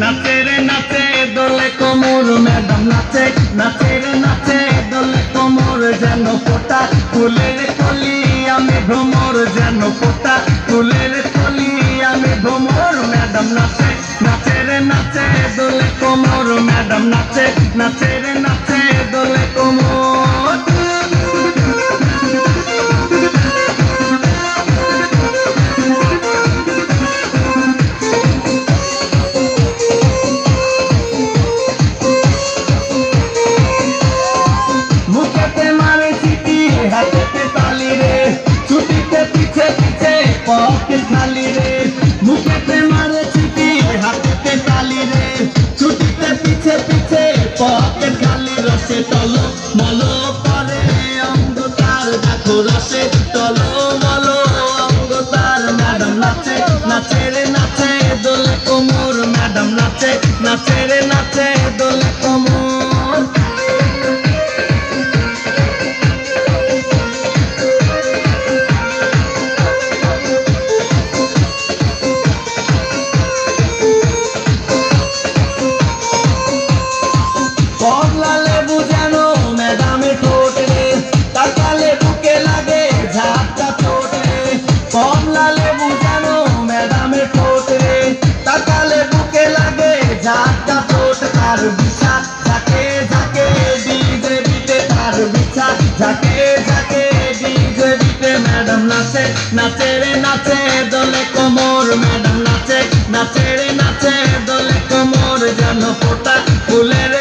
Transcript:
নাচে রে নাচে দোলে কোমর ম্যাডাম নাচে নাচে রে নাচে দোলে কোমর যেন ফোটা ফুলের কলি আমি ভ্রমর যেন ফোটা ফুলের কলি আমি ভ্রমর ম্যাডাম নাচে নাচে রে নাচে দোলে কোমর ম্যাডাম নাচে নাচে রে নাচে দোলে কোমর মুখেতে মারে চিঠি হাতেতে তালি রে ছুটিতে পিছে পিছে পকেট খালি রে মুখেতে মারে চিঠি হাতেতে তালি রে ছুটিতে পিছে পিছে পকেট খালি রসে টলো মলো করে অঙ্গ তার দেখো রসে টলো মলো অঙ্গ তার ম্যাডাম নাচে নাচে রে নাচে দোলে কোমর ম্যাডাম নাচে নাচে রে নাচে দোলে কোমর কমলা লেবু যেন ম্যাডামে ঠোঁট রে তাকালে বুকে লাগে ঝাপটা চোট রে কমলা লেবু যেন ম্যাডামে ঠোঁট রে তাকালে বুকে লাগে ঝাপটা চোট তার বিছা ঝাঁকে ঝাঁকে ডিজে বিটে তার বিছা ঝাঁকে ঝাঁকে ডিজে বিটে ম্যাডাম নাচে নাচে রে নাচে দোলে কোমর ম্যাডাম নাচে নাচে রে নাচে দোলে কোমর যেন ফোটা ফুলের